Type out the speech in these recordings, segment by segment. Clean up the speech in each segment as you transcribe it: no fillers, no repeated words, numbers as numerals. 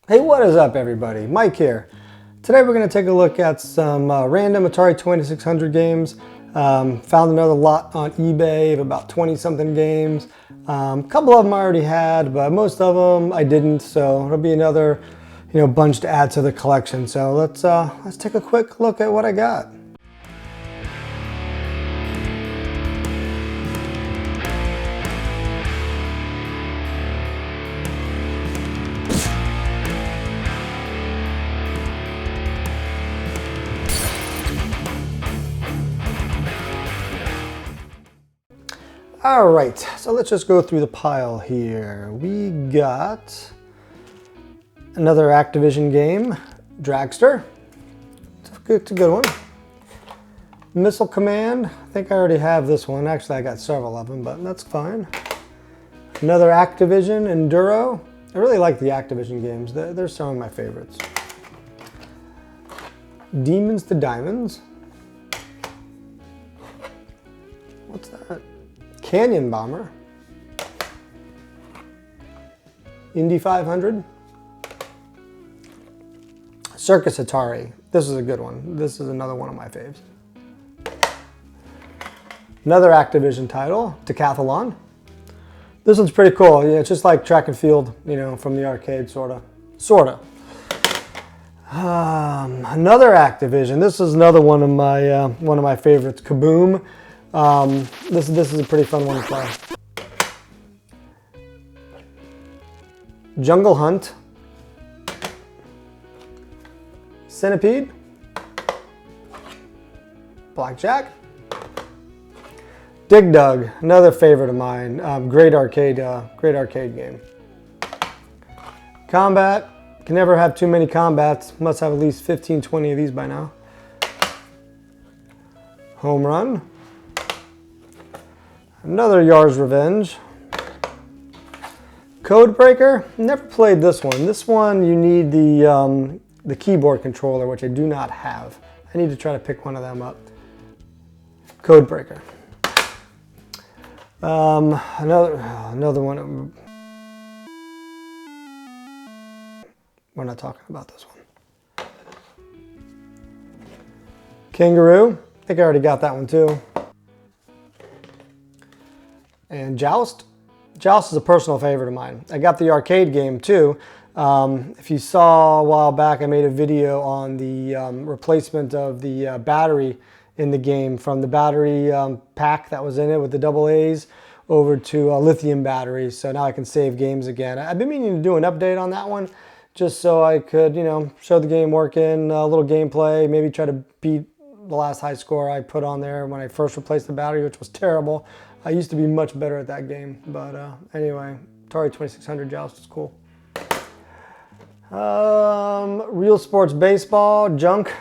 Hey, what is up everybody? Mike here. Today we're going to take a look at some random Atari 2600 games. Found another lot on eBay of about 20 something games. A couple of them I already had, but most of them I didn't, so it'll be another bunch to add to the collection. So let's take a quick look at what I got. All right, so let's just go through the pile here. We got another Activision game, Dragster. It's a good one. Missile Command, I think I already have this one. Actually, I got several of them, but that's fine. Another Activision, Enduro. I really like the Activision games. They're some of my favorites. Demons to Diamonds. What's that? Canyon Bomber, Indy 500, Circus Atari. This is a good one. This is another one of my faves. Another Activision title, Decathlon. This one's pretty cool. Yeah, it's just like track and field, from the arcade, sorta. Another Activision. This is another one of my favorites, Kaboom. This is a pretty fun one to play. Jungle Hunt, Centipede, Blackjack, Dig Dug, another favorite of mine. Great arcade game. Combat, can never have too many combats. Must have at least 15, 20 of these by now. Home Run. Another Yar's Revenge. Codebreaker, never played this one. This one you need the keyboard controller, which I do not have. I need to try to pick one of them up. Codebreaker. Another one. We're not talking about this one. Kangaroo, I think I already got that one too. And Joust. Joust is a personal favorite of mine. I got the arcade game too. If you saw a while back, I made a video on the replacement of the battery in the game from the battery pack that was in it with the double A's over to lithium batteries. So now I can save games again. I've been meaning to do an update on that one just so I could, show the game working, a little gameplay, maybe try to beat the last high score I put on there when I first replaced the battery, which was terrible. I used to be much better at that game, but anyway, Atari 2600 Joust is cool. Real Sports Baseball, junk.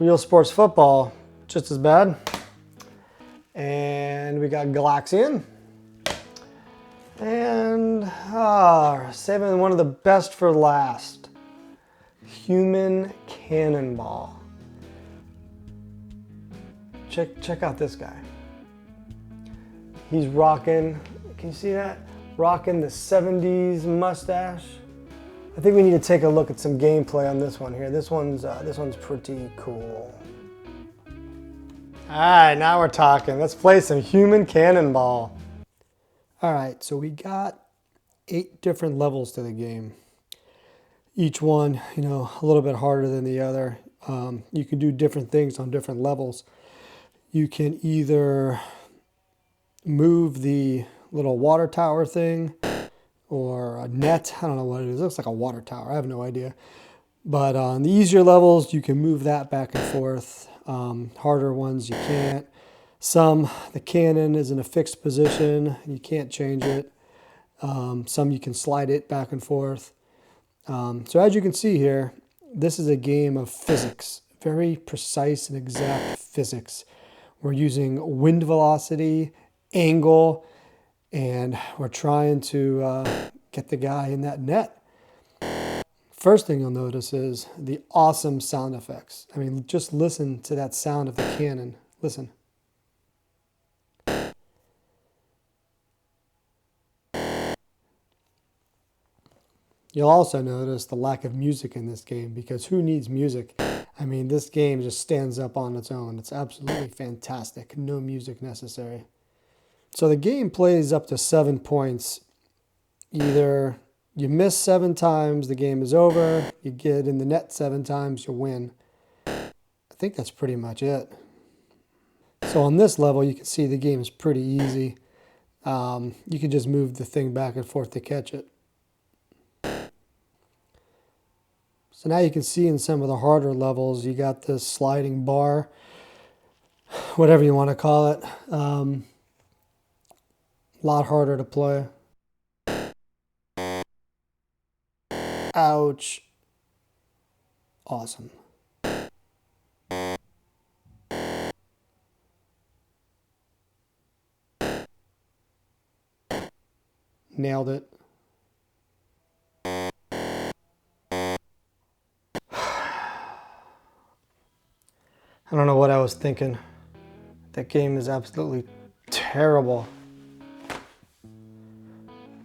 Real Sports Football, just as bad. And we got Galaxian. And saving one of the best for last, Human Cannonball. Check out this guy. He's rocking, can you see that? Rocking the 70s mustache. I think we need to take a look at some gameplay on this one here. This one's pretty cool. All right, now we're talking. Let's play some Human Cannonball. All right, so we got 8 different levels to the game. Each one, a little bit harder than the other. You can do different things on different levels. You can either move the little water tower thing or a net. I don't know what it is. It looks like a water tower. I have no idea. But on the easier levels, you can move that back and forth. Harder ones, you can't. The cannon is in a fixed position. You can't change it. Some you can slide it back and forth. So as you can see here, this is a game of physics. Very precise and exact physics. We're using wind velocity, angle, and we're trying to get the guy in that net. First thing you'll notice is the awesome sound effects. I mean, just listen to that sound of the cannon. Listen. You'll also notice the lack of music in this game, because who needs music? I mean, this game just stands up on its own. It's absolutely fantastic. No music necessary. So the game plays up to 7 points. Either you miss 7 times, the game is over. You get in the net 7 times, you win. I think that's pretty much it. So on this level, you can see the game is pretty easy. You can just move the thing back and forth to catch it. So now you can see in some of the harder levels, you got this sliding bar, whatever you want to call it. A lot harder to play. Ouch. Awesome. Nailed it. I don't know what I was thinking. That game is absolutely terrible.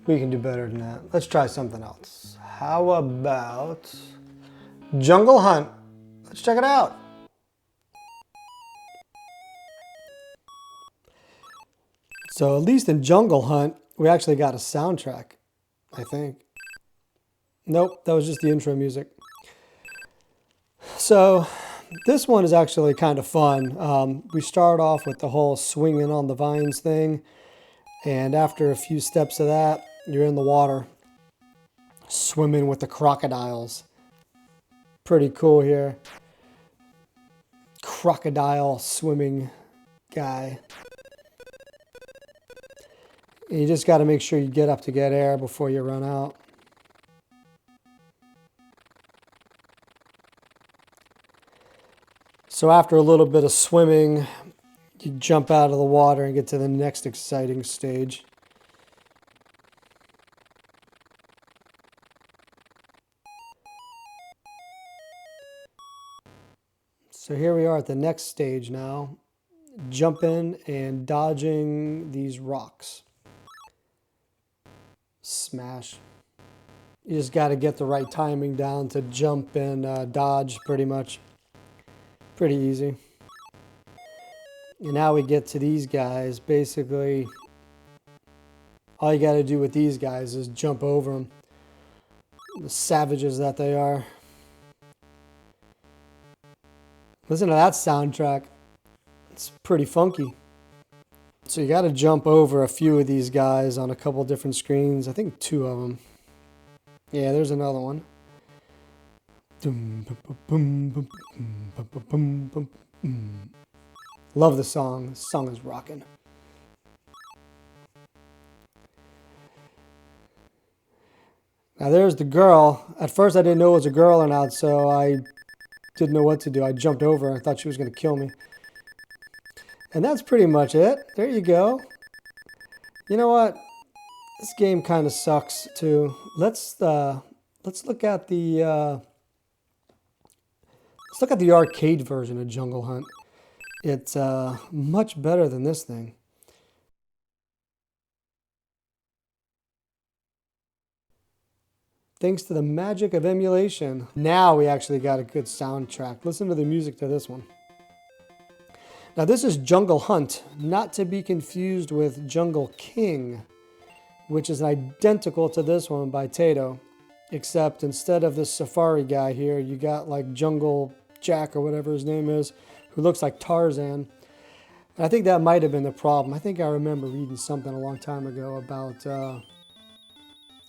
We can do better than that. Let's try something else. How about Jungle Hunt? Let's check it out. So at least in Jungle Hunt, we actually got a soundtrack, I think. Nope, that was just the intro music. So this one is actually kind of fun. We start off with the whole swinging on the vines thing. And after a few steps of that, you're in the water, swimming with the crocodiles. Pretty cool here. Crocodile swimming guy. And you just got to make sure you get up to get air before you run out. So after a little bit of swimming, you jump out of the water and get to the next exciting stage. So here we are at the next stage now, jumping and dodging these rocks. Smash. You just got to get the right timing down to jump and dodge pretty much. Pretty easy. And now we get to these guys. Basically, all you got to do with these guys is jump over them. The savages that they are. Listen to that soundtrack. It's pretty funky. So you got to jump over a few of these guys on a couple different screens. I think 2 of them. Yeah, there's another one. Love the song. The song is rocking. Now there's the girl. At first I didn't know it was a girl or not, so I didn't know what to do. I jumped over. I thought she was going to kill me. And that's pretty much it. There you go. You know what? This game kind of sucks too. Let's look at the arcade version of Jungle Hunt. It's much better than this thing. Thanks to the magic of emulation. Now we actually got a good soundtrack. Listen to the music to this one. Now this is Jungle Hunt, not to be confused with Jungle King, which is identical to this one by Taito, except instead of this safari guy here, you got like Jungle Jack or whatever his name is, who looks like Tarzan. And I think that might have been the problem. I think I remember reading something a long time ago about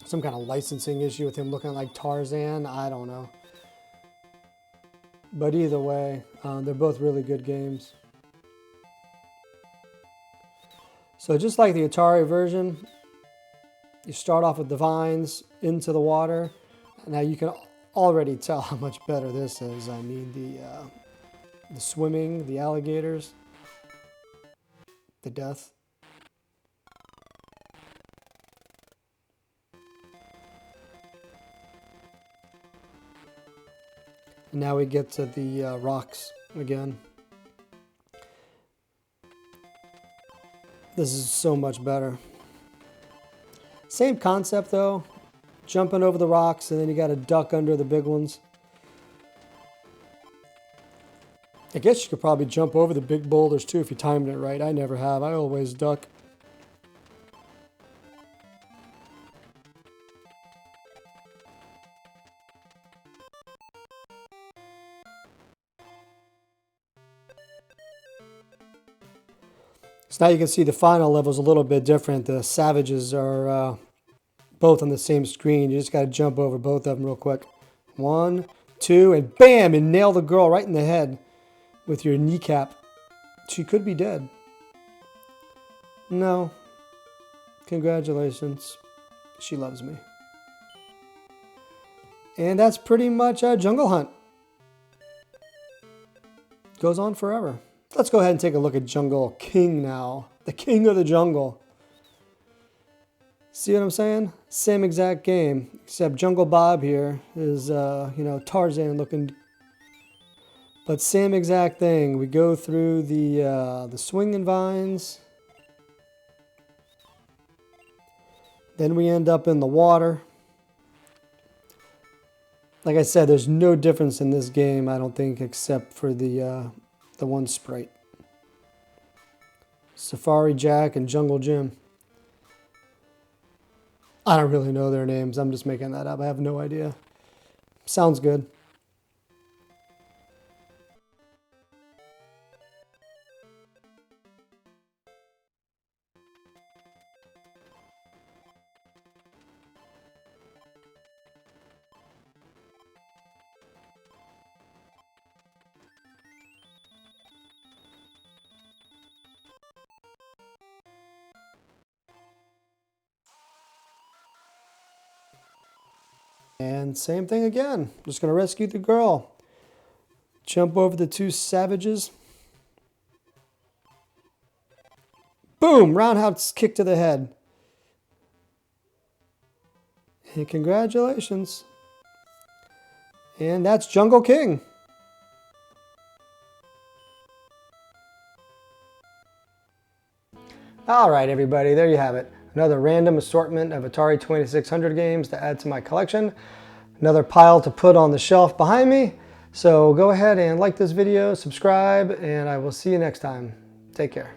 some kind of licensing issue with him looking like Tarzan. I don't know. But either way, they're both really good games. So just like the Atari version, you start off with the vines into the water. Now you can already tell how much better this is. I mean, the swimming, the alligators, the death. And now we get to the rocks again. This is so much better. Same concept though, jumping over the rocks, and then you got to duck under the big ones. I guess you could probably jump over the big boulders too if you timed it right. I never have. I always duck. So now you can see the final level is a little bit different. The savages are both on the same screen. You just got to jump over both of them real quick. 1, 2, and bam! And nail the girl right in the head with your kneecap. She could be dead. No. Congratulations. She loves me. And that's pretty much a Jungle Hunt. Goes on forever. Let's go ahead and take a look at Jungle King now. The king of the jungle. See what I'm saying? Same exact game, except Jungle Bob here is, Tarzan looking. But same exact thing. We go through the swinging vines. Then we end up in the water. Like I said, there's no difference in this game, I don't think, except for the one sprite. Safari Jack and Jungle Jim. I don't really know their names. I'm just making that up. I have no idea. Sounds good. And same thing again. Just going to rescue the girl. Jump over the two savages. Boom! Roundhouse kick to the head. And congratulations. And that's Jungle King. All right, everybody, there you have it. Another random assortment of Atari 2600 games to add to my collection. Another pile to put on the shelf behind me. So go ahead and like this video, subscribe, and I will see you next time. Take care.